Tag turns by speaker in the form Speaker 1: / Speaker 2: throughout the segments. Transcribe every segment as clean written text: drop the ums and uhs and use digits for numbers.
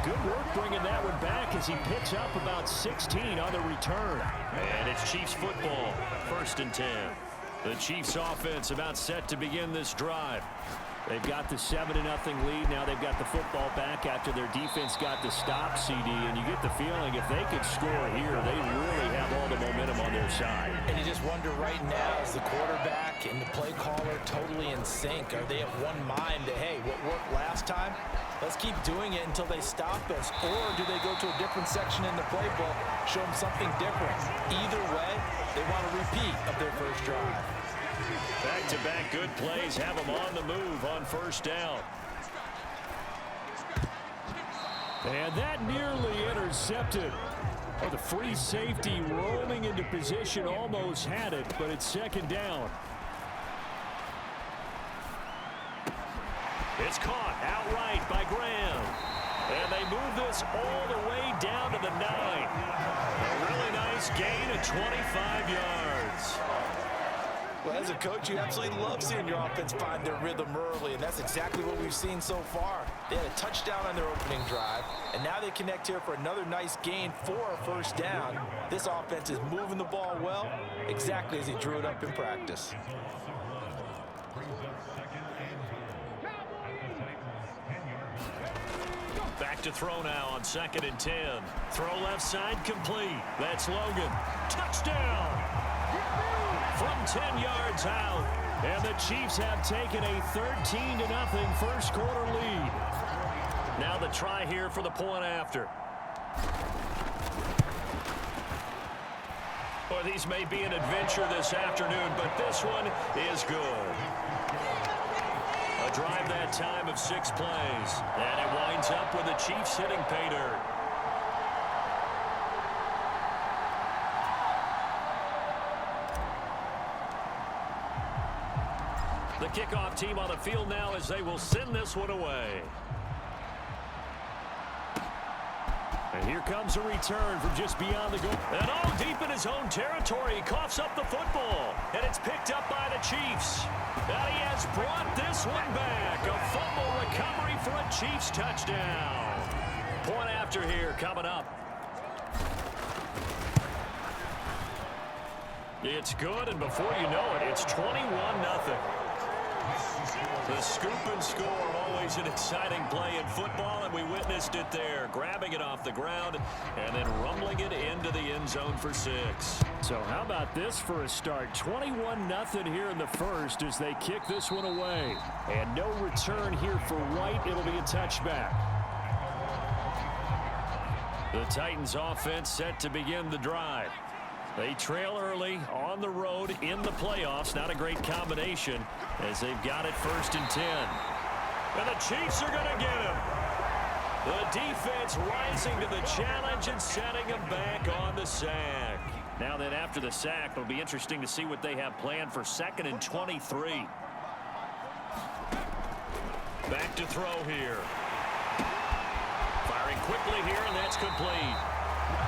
Speaker 1: Good work bringing that one back as he picks up about 16 on the return.
Speaker 2: And it's Chiefs football, 1st and 10. The Chiefs offense about set to begin this drive.
Speaker 1: They've got the 7-0 lead. Now they've got the football back after their defense got the stop, CD. And you get the feeling if they could score here, they really have all the momentum on their side.
Speaker 3: And you just wonder right now, is the quarterback and the play caller totally in sync? Are they of one mind that, hey, what worked last time? Let's keep doing it until they stop us. Or do they go to a different section in the playbook, show them something different? Either way, they want a repeat of their first drive.
Speaker 2: Back-to-back good plays have them on the move on 1st down.
Speaker 1: And that nearly intercepted. Oh, the free safety rolling into position almost had it, but it's 2nd down.
Speaker 2: It's caught outright by Graham. And they move this all the way down to the 9. A really nice gain of 25 yards.
Speaker 3: Well, as a coach, you absolutely love seeing your offense find their rhythm early, and that's exactly what we've seen so far. They had a touchdown on their opening drive, and now they connect here for another nice gain for a 1st down. This offense is moving the ball well, exactly as he drew it up in practice.
Speaker 2: Back to throw now on 2nd and 10. Throw left side complete. That's Logan. Touchdown! From 10 yards out.
Speaker 1: And the Chiefs have taken a 13-0 first quarter lead.
Speaker 2: Now the try here for the point after. Well, these may be an adventure this afternoon, but this one is good. A drive that time of 6 plays. And it winds up with the Chiefs hitting pay dirt. The kickoff team on the field now as they will send this one away.
Speaker 1: And here comes a return from just beyond the goal.
Speaker 2: And all deep in his own territory, he coughs up the football. And it's picked up by the Chiefs. And he has brought this one back. A fumble recovery for a Chiefs touchdown. Point after here coming up. It's good, and before you know it, it's 21-0. The scoop and score, always an exciting play in football, and we witnessed it there. Grabbing it off the ground and then rumbling it into the end zone for 6.
Speaker 1: So how about this for a start? 21-0 here in the first as they kick this one away. And no return here for White. It'll be a touchback.
Speaker 2: The Titans offense set to begin the drive. They trail early on the road in the playoffs. Not a great combination as they've got it 1st and 10. And the Chiefs are going to get him. The defense rising to the challenge and setting him back on the sack. Now then, after the sack, it'll be interesting to see what they have planned for 2nd and 23. Back to throw here. Firing quickly here, and that's complete.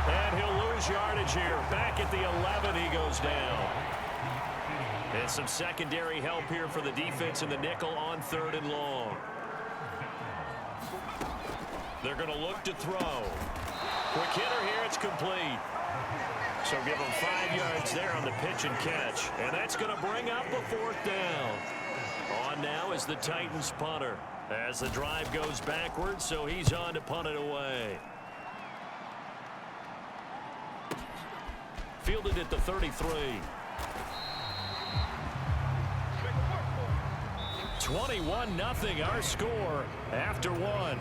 Speaker 2: And he'll lose yardage here. Back at the 11, he goes down. And some secondary help here for the defense in the nickel on 3rd and long. They're going to look to throw. Quick hitter here, it's complete. So give them 5 yards there on the pitch and catch. And that's going to bring up a 4th down. On now is the Titans punter. As the drive goes backwards, so he's on to punt it away. Fielded at the 33. 21-0 our score after 1.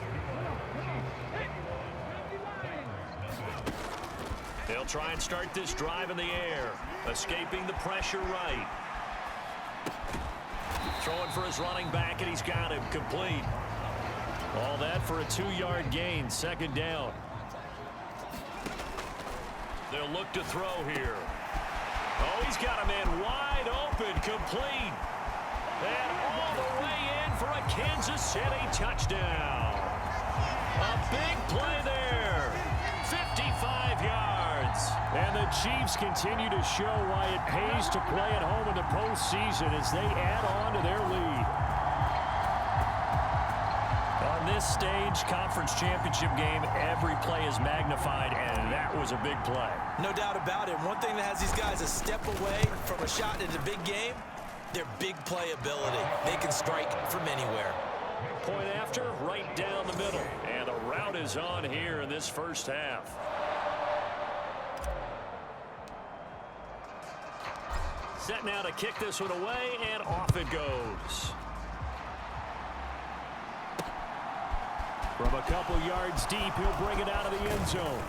Speaker 2: They'll try and start this drive in the air. Escaping the pressure right. Throwing for his running back, and he's got him complete. All that for a 2-yard gain, 2nd down. They'll look to throw here. Oh, he's got a man wide open, complete. And all the way in for a Kansas City touchdown. A big play there. 55 yards.
Speaker 1: And the Chiefs continue to show why it pays to play at home in the postseason as they add on to their lead. On this
Speaker 2: this stage, conference championship game, every play is magnified, and that was a big play.
Speaker 3: No doubt about it. One thing that has these guys a step away from a shot in a big game, their big play ability. They can strike from anywhere.
Speaker 2: Point after, right down the middle. And the route is on here in this first half. Set now to kick this one away, and off it goes.
Speaker 1: From a couple yards deep, he'll bring it out of the end zone.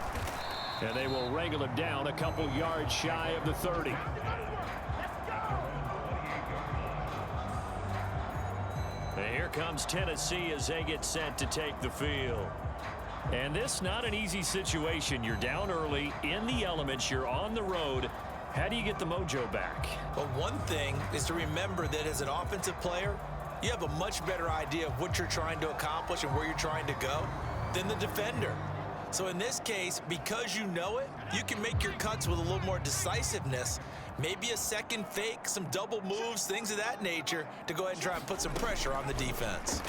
Speaker 1: And they will wrangle him down a couple yards shy of the 30.
Speaker 2: And here comes Tennessee as they get set to take the field. And this not an easy situation. You're down early, in the elements, you're on the road. How do you get the mojo back?
Speaker 3: Well, one thing is to remember that as an offensive player, you have a much better idea of what you're trying to accomplish and where you're trying to go than the defender. So in this case, because you know it, you can make your cuts with a little more decisiveness, maybe a second fake, some double moves, things of that nature, to go ahead and try and put some pressure on the defense.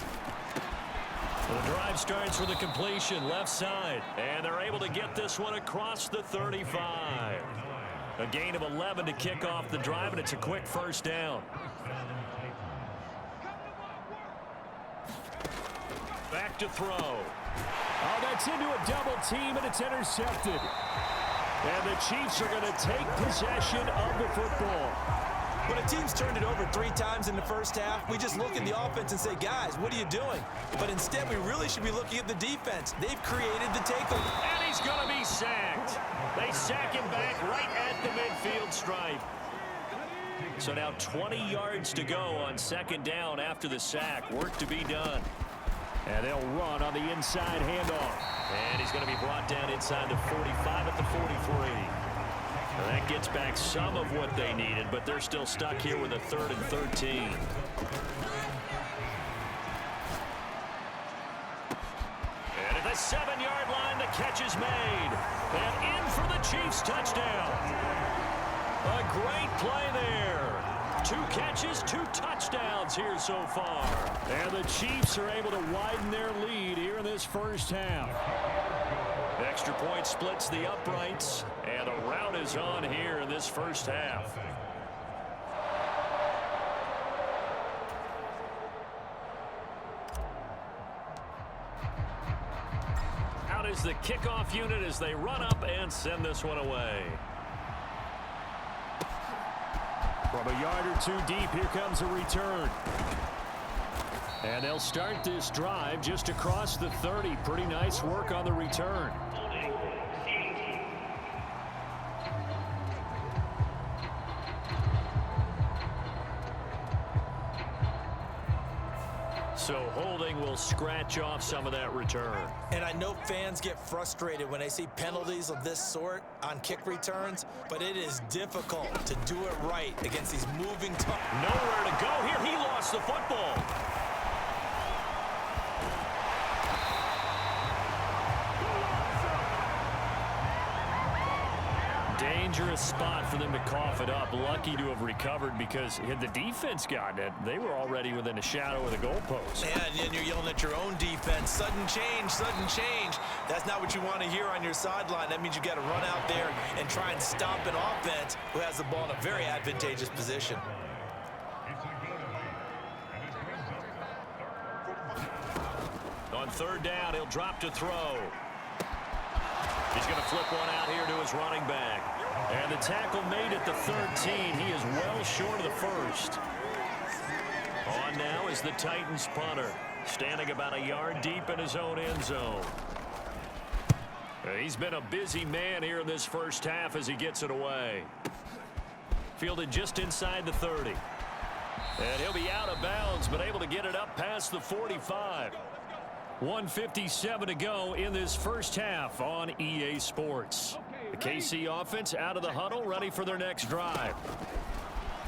Speaker 2: The drive starts with a completion left side, and they're able to get this one across the 35. A gain of 11 to kick off the drive, and it's a quick first down. Back to throw.
Speaker 1: Oh, that's into a double team, and it's intercepted. And the Chiefs are going to take possession of the football.
Speaker 3: When a team's turned it over 3 times in the first half, we just look at the offense and say, guys, what are you doing? But instead, we really should be looking at the defense. They've created the takeover.
Speaker 2: And he's going to be sacked. They sack him back right at the midfield stripe. So now 20 yards to go on second down after the sack. Work to be done.
Speaker 1: And they'll run on the inside handoff.
Speaker 2: And he's going to be brought down inside the 45 at the 43. And that gets back some of what they needed, but they're still stuck here with a 3rd and 13. And at the 7-yard line, the catch is made. And in for the Chiefs touchdown. A great play there. 2 catches, 2 touchdowns here so far.
Speaker 1: And the Chiefs are able to widen their lead here in this first half.
Speaker 2: Extra point splits the uprights, and a route is on here in this first half. Out is the kickoff unit as they run up and send this one away.
Speaker 1: From a yard or 2 deep, here comes a return. And they'll start this drive just across the 30. Pretty nice work on the return.
Speaker 2: So holding will scratch off some of that return.
Speaker 3: And I know fans get frustrated when they see penalties of this sort on kick returns, but it is difficult to do it right against these moving targets.
Speaker 2: Nowhere to go here. He lost the football. Dangerous spot for them to cough it up. Lucky to have recovered, because had the defense gotten it, they were already within a shadow of the goalpost.
Speaker 3: Yeah, and then you're yelling at your own defense. Sudden change, sudden change. That's not what you want to hear on your sideline. That means you got to run out there and try and stop an offense who has the ball in a very advantageous position.
Speaker 2: On 3rd down, he'll drop to throw. He's going to flip one out here to his running back. And the tackle made at the 13. He is well short of the first. On now is the Titans punter, standing about a yard deep in his own end zone. He's been a busy man here in this first half as he gets it away. Fielded just inside the 30. And he'll be out of bounds, but able to get it up past the 45. 1:57 to go in this first half on EA Sports. The KC offense out of the huddle, ready for their next drive.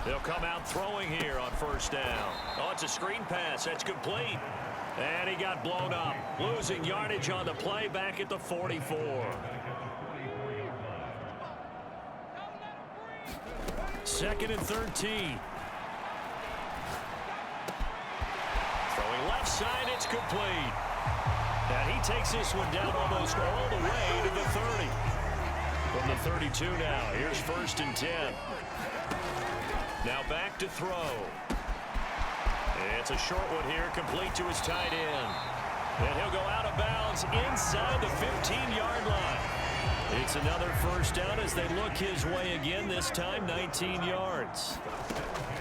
Speaker 2: They'll come out throwing here on 1st down. Oh, it's a screen pass. That's complete. And he got blown up. Losing yardage on the play back at the 44. Second and 13. Throwing left side, it's complete. And he takes this one down almost all the way to the 30. From the 32 now, here's 1st and 10. Now back to throw. It's a short one here, complete to his tight end. And he'll go out of bounds inside the 15-yard line. It's another 1st down as they look his way again, this time 19 yards.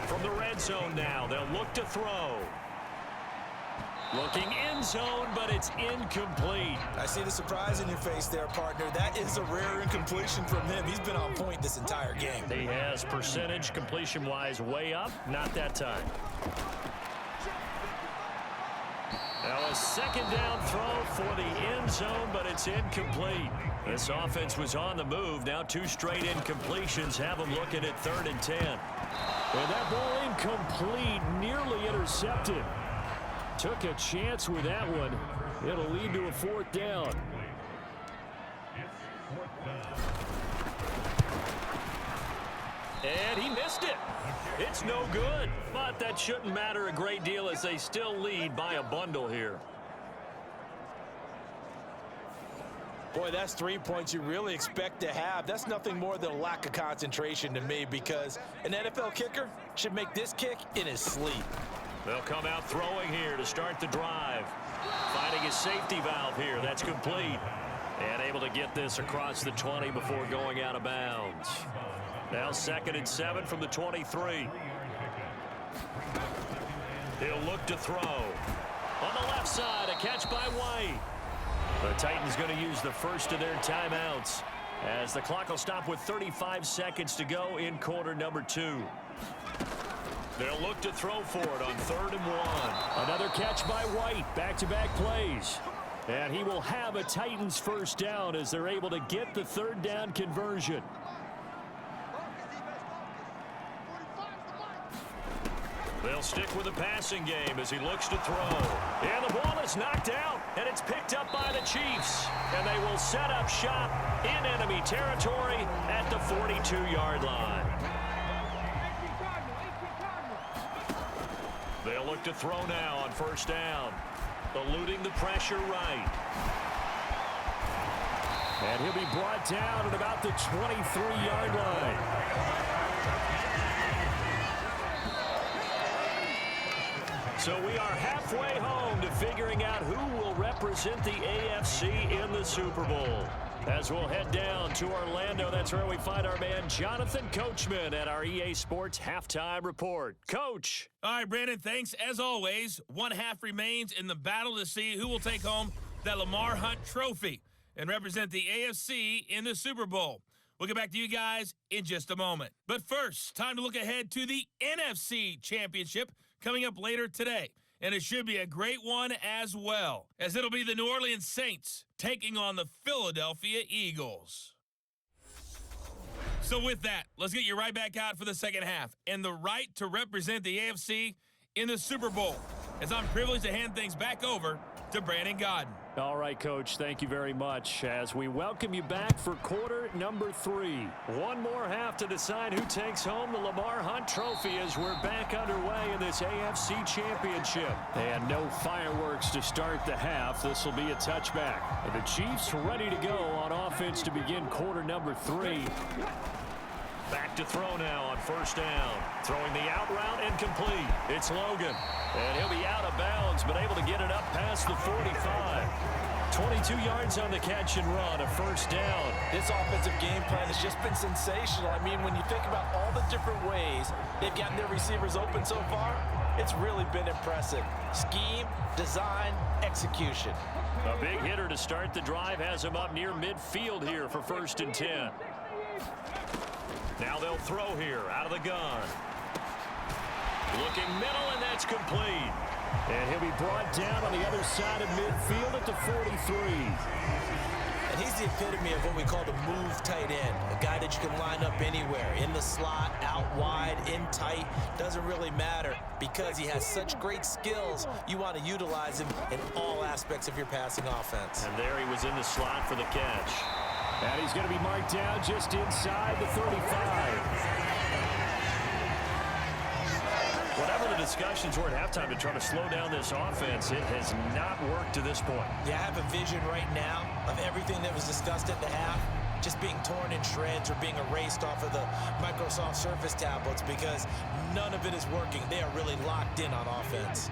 Speaker 2: From the red zone now, they'll look to throw. Looking end zone, but it's incomplete.
Speaker 3: I see the surprise in your face there, partner. That is a rare incompletion from him. He's been on point this entire game.
Speaker 2: He has percentage completion-wise way up, not that time. Now a 2nd down throw for the end zone, but it's incomplete. This offense was on the move. Now 2 straight incompletions have them looking at 3rd and 10.
Speaker 1: And that ball incomplete, nearly intercepted. Took a chance with that one. It'll lead to a 4th down.
Speaker 2: And he missed it. It's no good. But that shouldn't matter a great deal as they still lead by a bundle here.
Speaker 3: Boy, that's 3 points you really expect to have. That's nothing more than a lack of concentration to me, because an NFL kicker should make this kick in his sleep.
Speaker 2: They'll come out throwing here to start the drive. Finding his safety valve here. That's complete. And able to get this across the 20 before going out of bounds. Now 2nd and 7 from the 23. He'll look to throw. On the left side, a catch by White. The Titans going to use the first of their timeouts as the clock will stop with 35 seconds to go in quarter number 2. They'll look to throw for it on 3rd and 1.
Speaker 1: Another catch by White. Back-to-back plays. And he will have a Titans 1st down as they're able to get the 3rd down conversion.
Speaker 2: They'll stick with the passing game as he looks to throw. And the ball is knocked out, and it's picked up by the Chiefs. And they will set up shop in enemy territory at the 42-yard line. They'll look to throw now on 1st down. Eluding the pressure right.
Speaker 1: And he'll be brought down at about the 23-yard line.
Speaker 2: So we are halfway home to figuring out who will represent the AFC in the Super Bowl. As we'll head down to Orlando, that's where we find our man Jonathan Coachman at our EA Sports Halftime Report. Coach.
Speaker 4: All right, Brandon, thanks. As always, 1 half remains in the battle to see who will take home that Lamar Hunt trophy and represent the AFC in the Super Bowl. We'll get back to you guys in just a moment. But first, time to look ahead to the NFC Championship coming up later today. And it should be a great one as well, as it'll be the New Orleans Saints taking on the Philadelphia Eagles. So with that, let's get you right back out for the second half and the right to represent the AFC in the Super Bowl, as I'm privileged to hand things back over to Brandon Gaudin.
Speaker 1: All right, Coach, thank you very much as we welcome you back for quarter number 3.
Speaker 2: One more half to decide who takes home the Lamar Hunt trophy as we're back underway in this AFC Championship.
Speaker 1: And no fireworks to start the half. This will be a touchback. The Chiefs ready to go on offense to begin quarter number 3.
Speaker 2: Back to throw now on 1st down. Throwing the out route incomplete. It's Logan. And he'll be out of bounds, but able to get it up past the 45. 22 yards on the catch and run, a 1st down.
Speaker 3: This offensive game plan has just been sensational. I mean, when you think about all the different ways they've gotten their receivers open so far, it's really been impressive. Scheme, design, execution.
Speaker 2: A big hitter to start the drive has him up near midfield here for 1st and 10. Now they'll throw here out of the gun. Looking middle, and that's complete.
Speaker 1: And he'll be brought down on the other side of midfield at the 43.
Speaker 3: And he's the epitome of what we call the move tight end. A guy that you can line up anywhere. In the slot, out wide, in tight. Doesn't really matter because he has such great skills. You want to utilize him in all aspects of your passing offense.
Speaker 2: And there he was in the slot for the catch.
Speaker 1: And he's going to be marked down just inside the 35.
Speaker 2: Whatever the discussions were at halftime to try to slow down this offense. It has not worked to this point.
Speaker 3: Yeah, I have a vision right now of everything that was discussed at the half just being torn in shreds or being erased off of the Microsoft Surface tablets because none of it is working. They are really locked in on offense.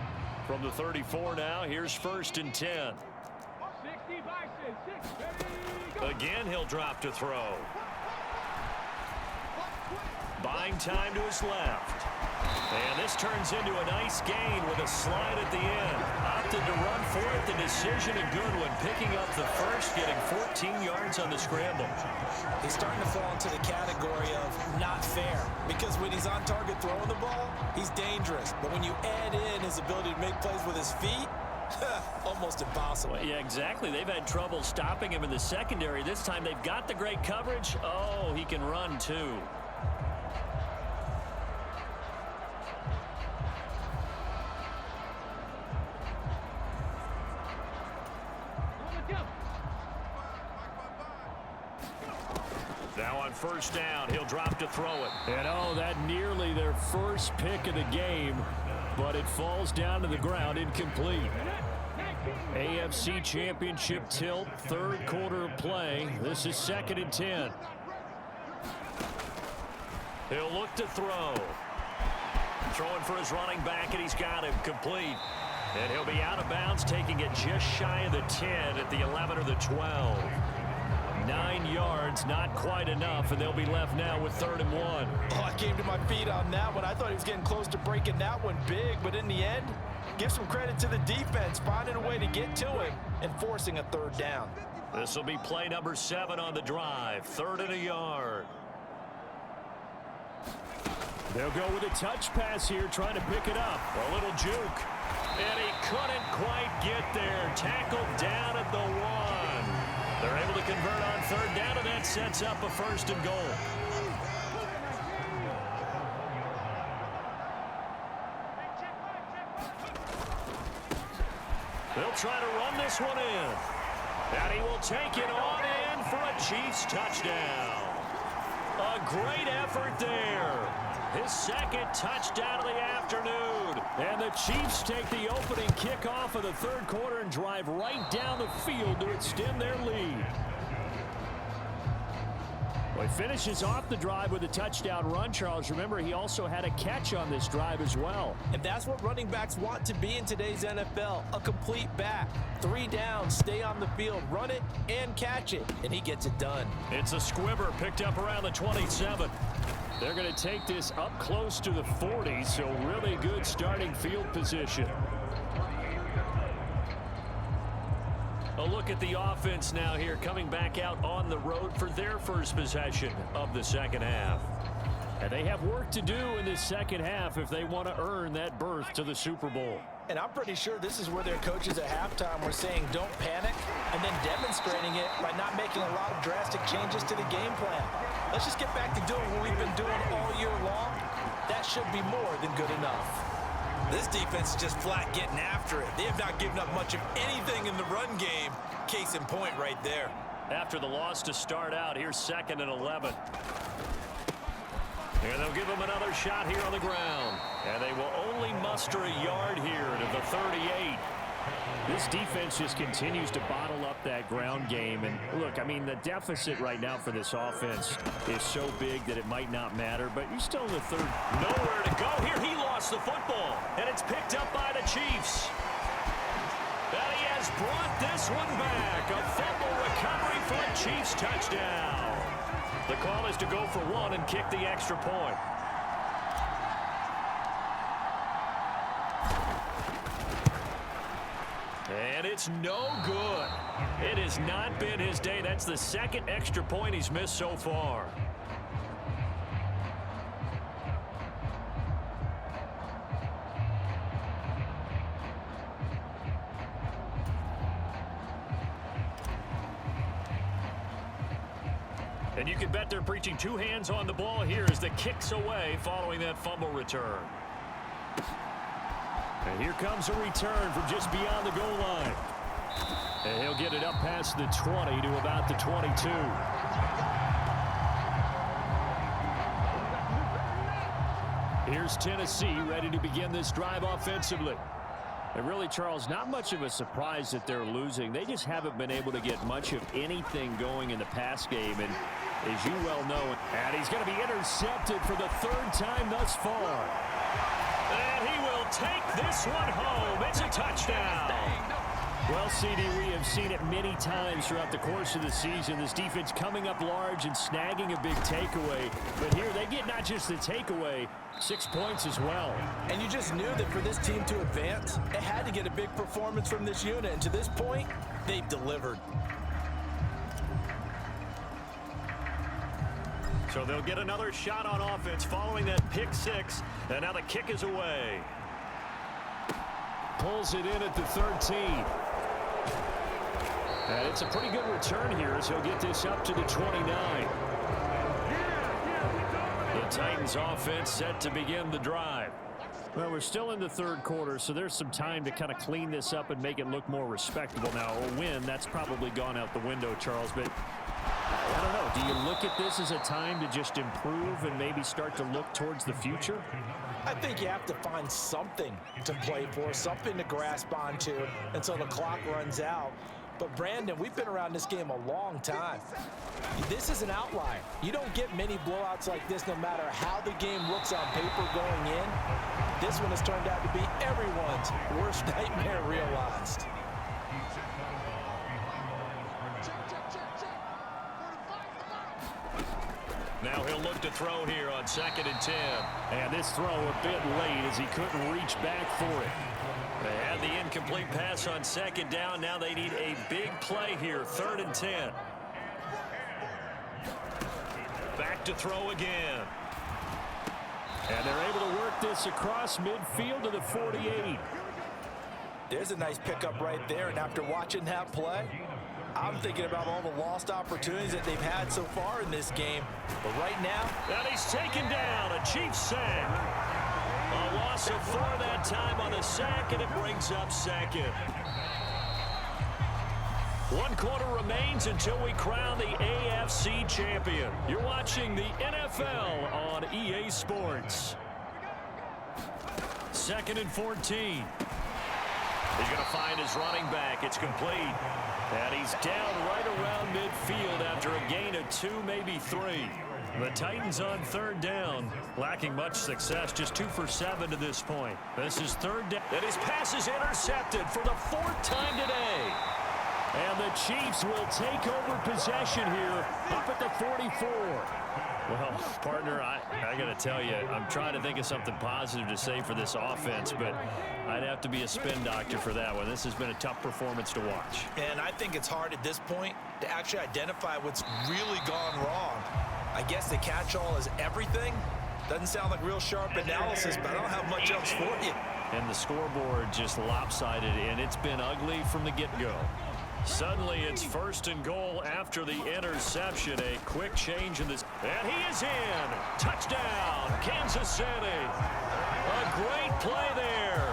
Speaker 2: From the 34 now, here's 1st and 10. Again, he'll drop to throw. Buying time to his left. And this turns into a nice gain with a slide at the end. Opted to run for it. The decision a good one. Picking up the first, getting 14 yards on the scramble.
Speaker 3: He's starting to fall into the category of not fair because when he's on target throwing the ball, he's dangerous. But when you add in his ability to make plays with his feet, almost impossible.
Speaker 2: Well, yeah, exactly. They've had trouble stopping him in the secondary. This time they've got the great coverage. Oh, he can run too. Now on 1st down, he'll drop to throw it.
Speaker 1: And oh, that nearly their first pick of the game, but it falls down to the ground incomplete. AFC Championship tilt, 3rd quarter of play. This is 2nd and 10.
Speaker 2: He'll look to throw. Throwing for his running back, and he's got him complete. And he'll be out of bounds, taking it just shy of the 10 at the 11 or the 12. 9 yards, not quite enough, and they'll be left now with 3rd and 1.
Speaker 3: Oh, I came to my feet on that one. I thought he was getting close to breaking that one big, but in the end, give some credit to the defense, finding a way to get to him and forcing a 3rd down.
Speaker 2: This will be play number 7 on the drive, 3rd and a yard.
Speaker 1: They'll go with a touch pass here, trying to pick it up.
Speaker 2: A little juke, and he couldn't quite get there. Tackled down at the 1. They're able to convert on 3rd down, and that sets up a 1st and goal. They'll try to run this one in. And he will take it on in for a Chiefs touchdown. A great effort there. His 2nd touchdown of the afternoon.
Speaker 1: And the Chiefs take the opening kickoff of the 3rd quarter and drive right down the field to extend their lead. Well, he finishes off the drive with a touchdown run, Charles. Remember, he also had a catch on this drive as well.
Speaker 3: And that's what running backs want to be in today's NFL, a complete back. 3 downs, stay on the field, run it, and catch it, and he gets it done.
Speaker 2: It's a squibber picked up around the 27.
Speaker 1: They're going to take this up close to the 40, so really good starting field position.
Speaker 2: A look at the offense now here, coming back out on the road for their first possession of the 2nd half.
Speaker 1: And they have work to do in this 2nd half if they want to earn that berth to the Super Bowl.
Speaker 3: And I'm pretty sure this is where their coaches at halftime were saying don't panic and then demonstrating it by not making a lot of drastic changes to the game plan. Let's just get back to doing what we've been doing all year long. That should be more than good enough. This defense is just flat getting after it. They have not given up much of anything in the run game. Case in point right there.
Speaker 2: After the loss to start out, here's 2nd and 11. And they'll give him another shot here on the ground. And they will only muster a yard here to the 38.
Speaker 1: This defense just continues to bottle up that ground game. And look, I mean, the deficit right now for this offense is so big that it might not matter, but you're still in the 3rd.
Speaker 2: Nowhere to go here. He lost the football, and it's picked up by the Chiefs. And he has brought this one back. A fumble recovery for a Chiefs touchdown. The call is to go for 1 and kick the extra point. And it's no good. It has not been his day. That's the 2nd extra point he's missed so far. And you can bet they're preaching 2 hands on the ball here as the kick's away following that fumble return.
Speaker 1: And here comes a return from just beyond the goal line. And he'll get it up past the 20 to about the 22. Here's Tennessee ready to begin this drive offensively. And really, Charles, not much of a surprise that they're losing. They just haven't been able to get much of anything going in the pass game. And as you well know, and he's going to be intercepted for the third time thus far.
Speaker 2: And he will take this one home. It's a touchdown.
Speaker 1: Well, CD, we have seen it many times throughout the course of the season. This defense coming up large and snagging a big takeaway. But here they get not just the takeaway, 6 points as well.
Speaker 3: And you just knew that for this team to advance, it had to get a big performance from this unit. And to this point, they've delivered.
Speaker 2: So they'll get another shot on offense following that pick six. And now the kick is away.
Speaker 1: Pulls it in at the 13. And it's a pretty good return here as he'll get this up to the 29.
Speaker 2: The Titans offense set to begin the drive.
Speaker 1: Well, we're still in the third quarter, so there's some time to kind of clean this up and make it look more respectable. Now, a win, that's probably gone out the window, Charles, but I don't know. Do you look at this as a time to just improve and maybe start to look towards the future?
Speaker 3: I think you have to find something to play for, something to grasp onto until the clock runs out. But, Brandon, we've been around this game a long time. This is an outlier. You don't get many blowouts like this no matter how the game looks on paper going in. This one has turned out to be everyone's worst nightmare realized.
Speaker 2: Now he'll look to throw here on 2nd and 10.
Speaker 1: And this throw a bit late as he couldn't reach back for it.
Speaker 2: They had the incomplete pass on 2nd down. Now they need a big play here, 3rd and 10. Back to throw again.
Speaker 1: And they're able to work this across midfield to the 48.
Speaker 3: There's a nice pickup right there, and after watching that play, I'm thinking about all the lost opportunities that they've had so far in this game. But right now,
Speaker 2: and he's taken down. A Chiefs sack. A loss of 4 that time on the sack, and it brings up 2nd. 1 quarter remains until we crown the AFC champion. You're watching the NFL on EA Sports. 2nd and 14. He's going to find his running back. It's complete. And he's down right around midfield after a gain of 2, maybe 3. The Titans on 3rd down, lacking much success, just 2 for 7 to this point. This is 3rd down. And his pass is intercepted for the 4th time today.
Speaker 1: And the Chiefs will take over possession here up at the 44.
Speaker 2: Well, partner, I got to tell you, I'm trying to think of something positive to say for this offense, but I'd have to be a spin doctor for that one. This has been a tough performance to watch.
Speaker 3: And I think it's hard at this point to actually identify what's really gone wrong. I guess the catch-all is everything. Doesn't sound like real sharp analysis, but I don't have much else for you.
Speaker 2: And the scoreboard just lopsided, and it's been ugly from the get-go. Suddenly, it's 1st and goal after the interception. A quick change in this. And he is in. Touchdown, Kansas City. A great play there.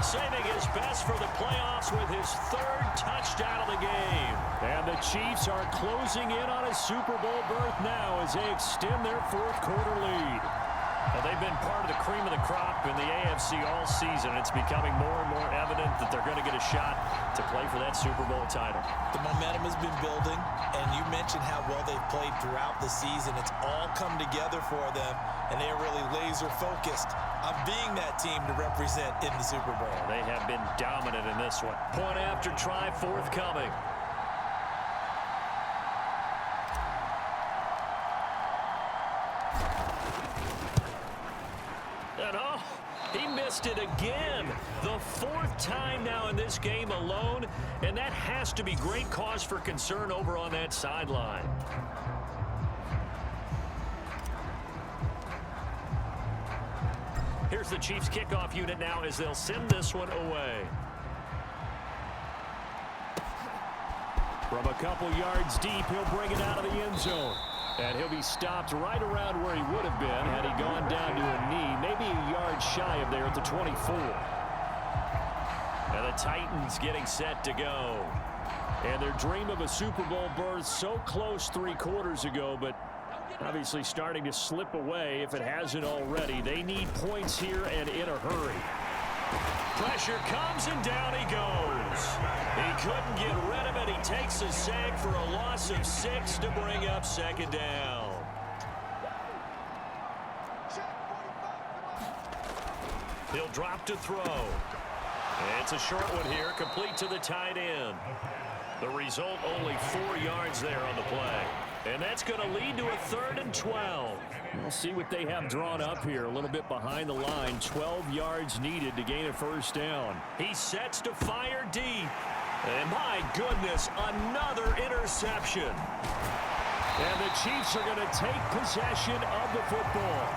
Speaker 2: Saving his best for the playoffs with his 3rd touchdown of the game.
Speaker 1: And the Chiefs are closing in on a Super Bowl berth now as they extend their 4th quarter lead.
Speaker 2: Well, they've been part of the cream of the crop in the AFC all season. It's becoming more and more evident that they're going to get a shot to play for that Super Bowl title.
Speaker 3: The momentum has been building, and you mentioned how well they've played throughout the season. It's all come together for them, and they are really laser-focused on being that team to represent in the Super Bowl.
Speaker 2: They have been dominant in this one. Point after try forthcoming. He missed it again. The 4th time now in this game alone, and that has to be great cause for concern over on that sideline. Here's the Chiefs kickoff unit now as they'll send this one away.
Speaker 1: From a couple yards deep, he'll bring it out of the end zone. And he'll be stopped right around where he would have been had he gone down to a knee, maybe a yard shy of there at the 24.
Speaker 2: And the Titans getting set to go.
Speaker 1: And their dream of a Super Bowl berth so close 3 quarters ago, but Obviously starting to slip away if it hasn't already. They need points here and in a hurry.
Speaker 2: Pressure comes and down he goes. He couldn't get rid of it. He takes a sack for a loss of 6 to bring up second down. He'll drop to throw. It's a short one here, complete to the tight end. The result, only 4 yards there on the play. And that's going to lead to a 3rd and 12.
Speaker 1: We'll see what they have drawn up here. A little bit behind the line. 12 yards needed to gain a first down.
Speaker 2: He sets to fire deep. And my goodness, another interception.
Speaker 1: And the Chiefs are going to take possession of the football.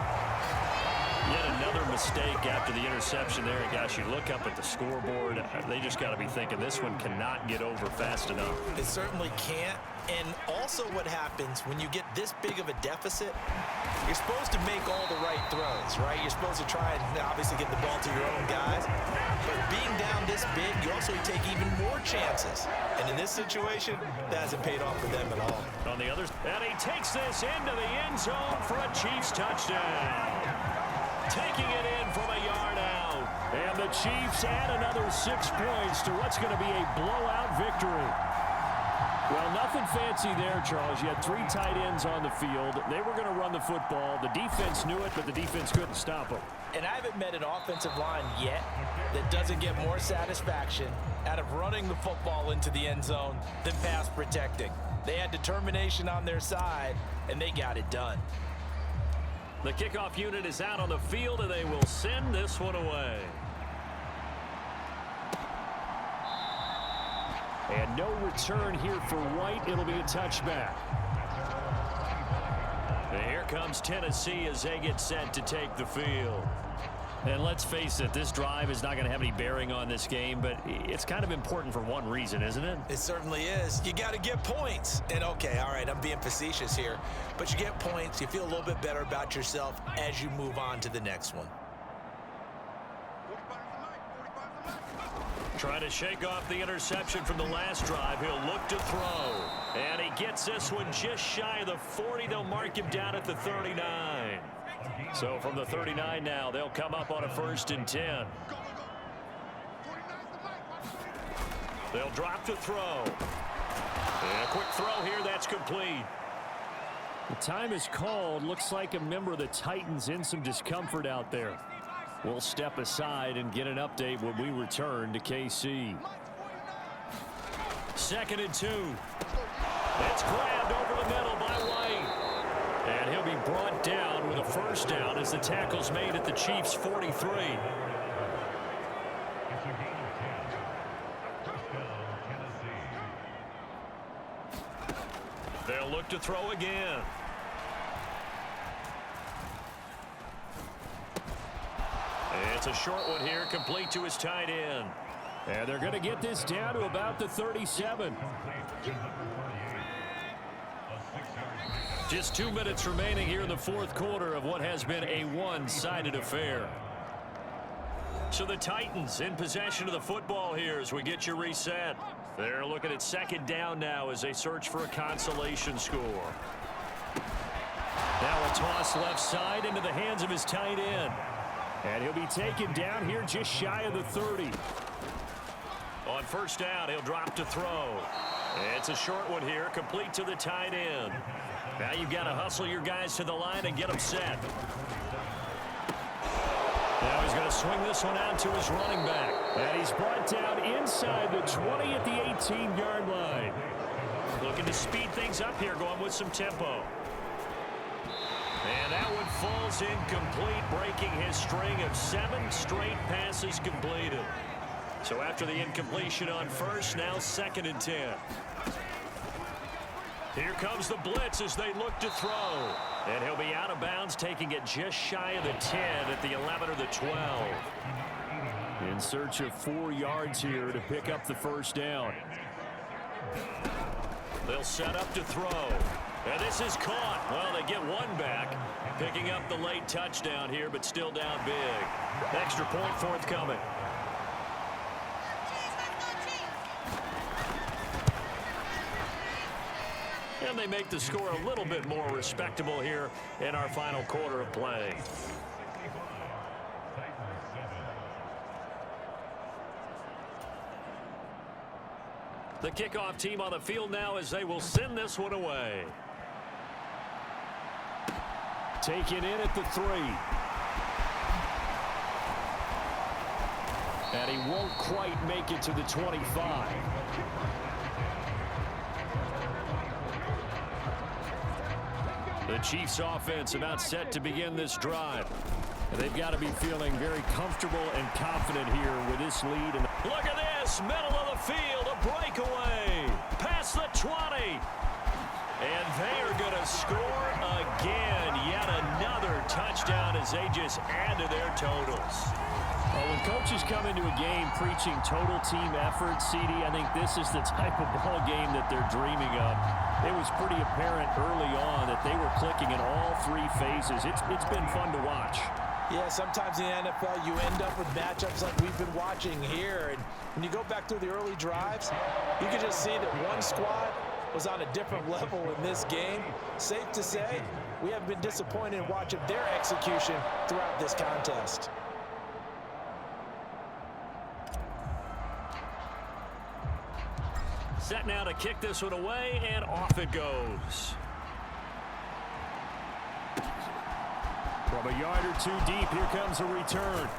Speaker 2: Yet another mistake after the interception there. And gosh, you look up at the scoreboard. They just got to be thinking this one cannot get over fast enough.
Speaker 3: It certainly can't. And also what happens when you get this big of a deficit, you're supposed to make all the right throws, right? You're supposed to try and obviously get the ball to your own guys. But being down this big, you also take even more chances. And in this situation, that hasn't paid off for them at all.
Speaker 2: On the other, and he takes this into the end zone for a Chiefs touchdown. Taking it in from a yard out.
Speaker 1: And the Chiefs add another 6 points to what's going to be a blowout victory. Well, nothing fancy there, Charles. You had 3 tight ends on the field. They were going to run the football. The defense knew it, but the defense couldn't stop them.
Speaker 3: And I haven't met an offensive line yet that doesn't get more satisfaction out of running the football into the end zone than pass protecting. They had determination on their side, and they got it done.
Speaker 2: The kickoff unit is out on the field, and they will send this one away.
Speaker 1: And no return here for White. It'll be a touchback.
Speaker 2: And here comes Tennessee as they get set to take the field.
Speaker 1: And let's face it, this drive is not going to have any bearing on this game, but it's kind of important for one reason, isn't it?
Speaker 3: It certainly is. You got to get points. And okay, all right, I'm being facetious here, but you get points, you feel a little bit better about yourself as you move on to the next one.
Speaker 2: Trying to shake off the interception from the last drive. He'll look to throw. And he gets this one just shy of the 40. They'll mark him down at the 39. So from the 39 now, they'll come up on a 1st and 10. They'll drop to throw. And a quick throw here, that's complete.
Speaker 1: The time is called. Looks like a member of the Titans in some discomfort out there. We'll step aside and get an update when we return to KC.
Speaker 2: 2nd and 2. That's grabbed over the middle by White. And he'll be brought down with a first down as the tackle's made at the Chiefs' 43. They'll look to throw again. It's a short one here, complete to his tight end.
Speaker 1: And they're going to get this down to about the 37.
Speaker 2: Just 2 minutes remaining here in the 4th quarter of what has been a one-sided affair. So the Titans in possession of the football here as we get you reset. They're looking at 2nd down now as they search for a consolation score.
Speaker 1: Now a toss left side into the hands of his tight end. And he'll be taken down here just shy of the 30.
Speaker 2: On 1st down, he'll drop to throw. It's a short one here, complete to the tight end. Now you've got to hustle your guys to the line and get them set.
Speaker 1: Now he's going to swing this one out to his running back. And he's brought down inside the 20 at the 18-yard line.
Speaker 2: Looking to speed things up here, going with some tempo. And that one falls incomplete, breaking his string of 7 straight passes completed. So after the incompletion on 1st, now 2nd and 10. Here comes the blitz as they look to throw. And he'll be out of bounds, taking it just shy of the 10 at the 11 or the 12.
Speaker 1: In search of 4 yards here to pick up the first down.
Speaker 2: They'll set up to throw. And this is caught. Well, they get one back, picking up the late touchdown here, but still down big. Extra point forthcoming. And they make the score a little bit more respectable here in our final quarter of play. The kickoff team on the field now as they will send this one away.
Speaker 1: Taken in at the 3. And he won't quite make it to the 25.
Speaker 2: The Chiefs offense about set to begin this drive.
Speaker 1: And they've got to be feeling very comfortable and confident here with this lead. And
Speaker 2: look at this, middle of the field, a breakaway, past the 20. And they are going to score again. Yet another touchdown as they just add to their totals.
Speaker 1: Well, when coaches come into a game preaching total team effort, CD, I think this is the type of ball game that they're dreaming of. It was pretty apparent early on that they were clicking in all 3 phases. It's been fun to watch.
Speaker 3: Yeah, sometimes in the NFL you end up with matchups like we've been watching here. And when you go back through the early drives, you can just see that one squad was on a different level in this game. Safe to say, we haven't been disappointed in watching their execution throughout this contest.
Speaker 2: Set now to kick this one away, and off it goes.
Speaker 1: From a yard or 2 deep, here comes a return.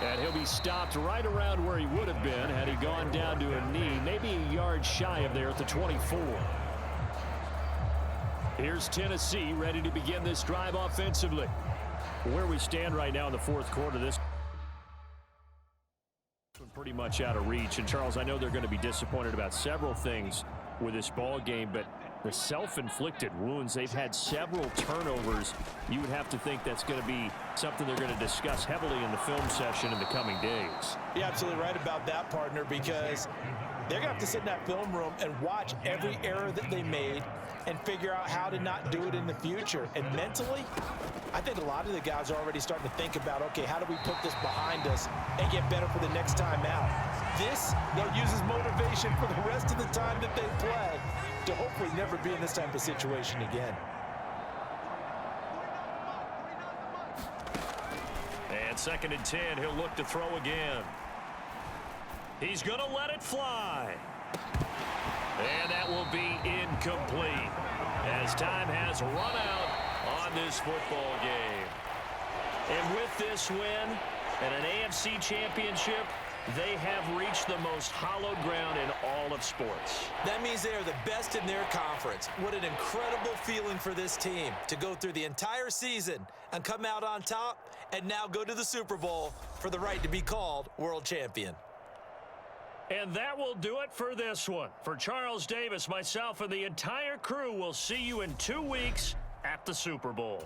Speaker 1: And he'll be stopped right around where he would have been had he gone down to a knee, maybe a yard shy of there at the 24. Here's Tennessee ready to begin this drive offensively. Where we stand right now in the 4th quarter, this pretty much out of reach. And Charles, I know they're going to be disappointed about several things with this ball game, but the self-inflicted wounds, they've had several turnovers. You would have to think that's going to be something they're going to discuss heavily in the film session in the coming days.
Speaker 3: You're absolutely right about that, partner, because they're going to have to sit in that film room and watch every error that they made and figure out how to not do it in the future. And mentally, I think a lot of the guys are already starting to think about, okay, how do we put this behind us and get better for the next time out? This, they'll use as motivation for the rest of the time that they play to hopefully never be in this type of situation again.
Speaker 2: And 2nd and 10, he'll look to throw again. He's going to let it fly. And that will be incomplete as time has run out on this football game. And with this win and an AFC championship, they have reached the most hallowed ground in all of sports.
Speaker 3: That means they are the best in their conference. What an incredible feeling for this team to go through the entire season and come out on top and now go to the Super Bowl for the right to be called world champion.
Speaker 2: And that will do it for this one. For Charles Davis, myself, and the entire crew, will see you in 2 weeks at the Super Bowl.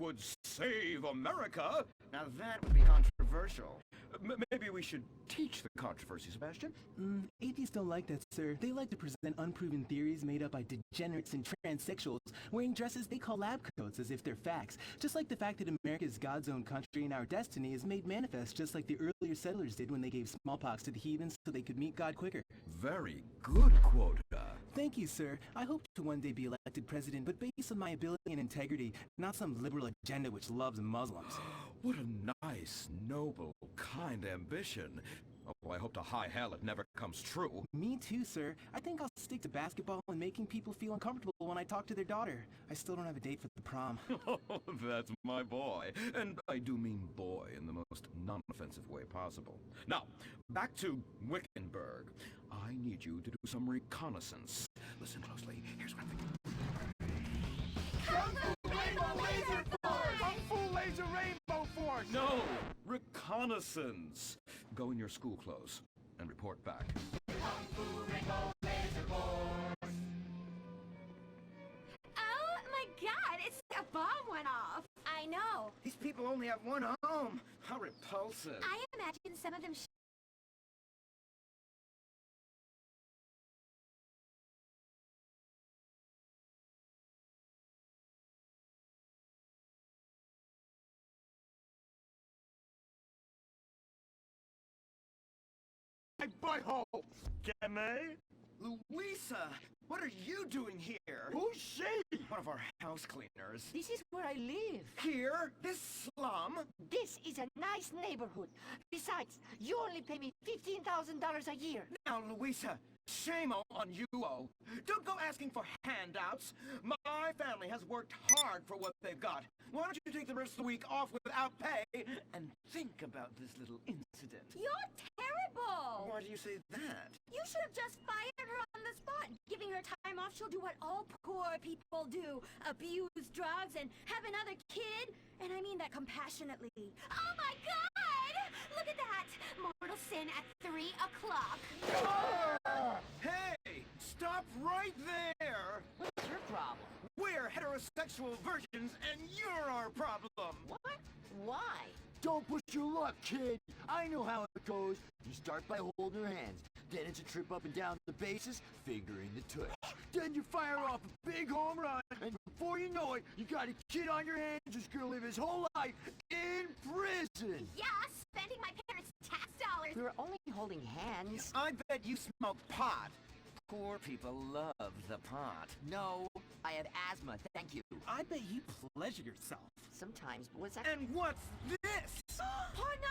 Speaker 5: would save America.
Speaker 6: Now that would be controversial. Maybe we should teach the controversy, Sebastian.
Speaker 7: Atheists don't like that, sir. They like to present unproven theories made up by degenerates and transsexuals wearing dresses they call lab coats as if they're facts. Just like the fact that America is God's own country and our destiny is made manifest just like the earlier settlers did when they gave smallpox to the heathens so they could meet God quicker.
Speaker 6: Very good quota.
Speaker 7: Thank you, sir. I hope to one day be elected president, but based on my ability and integrity, not some liberal agenda which loves Muslims.
Speaker 6: What a nice, noble, kind ambition. Oh, I hope to high hell it never comes true.
Speaker 7: Me too, sir. I think I'll stick to basketball and making people feel uncomfortable when I talk to their daughter. I still don't have a date for the prom.
Speaker 6: Oh, that's my boy. And I do mean boy in the most non-offensive way possible. Now, back to Wickenburg. I need you to do some reconnaissance. Listen closely. Here's what I'm thinking.
Speaker 5: Kung Fu Rainbow Laser Force! Kung Fu Laser Rainbow Force!
Speaker 6: No! Reconnaissance! Go in your school clothes and report back.
Speaker 5: Kung Fu Rainbow Laser Force!
Speaker 8: Oh my god, it's like a bomb went off. I know.
Speaker 6: These people only have one home. How repulsive.
Speaker 8: I imagine some of them
Speaker 5: My butthole!
Speaker 6: Jimmy? Louisa, what are you doing here?
Speaker 5: Who's she?
Speaker 6: One of our house cleaners.
Speaker 9: This is where I live.
Speaker 6: Here? This slum?
Speaker 9: This is a nice neighborhood. Besides, you only pay me $15,000 a year.
Speaker 6: Now, Louisa, shame on you. Don't go asking for handouts. My family has worked hard for what they've got. Why don't you take the rest of the week off without pay and think about this little incident?
Speaker 8: You're terrible!
Speaker 6: Why do you say that?
Speaker 8: You should have just fired her on the spot. Giving her time off, she'll do what all poor people do. Abuse drugs and have another kid. And I mean that compassionately. Oh my god! Look at that! Mortal sin at 3 o'clock.
Speaker 6: Hey! Stop right there!
Speaker 9: What's your problem?
Speaker 6: We're heterosexual virgins and you're our problem!
Speaker 9: What? Why?
Speaker 10: Don't push your luck, kid. I know how it goes. You start by holding her hands. Then it's a trip up and down the bases, finger in the tush. Then you fire off a big home run, and before you know it, you got a kid on your hands who's gonna live his whole life in prison.
Speaker 8: Yeah, spending my parents' tax dollars.
Speaker 9: We were only holding hands.
Speaker 6: I bet you smoke pot. Poor people love the pot.
Speaker 9: No, I have asthma, thank you.
Speaker 7: I bet you pleasure yourself.
Speaker 9: Sometimes, but what's that?
Speaker 6: And what's this?
Speaker 8: Pardon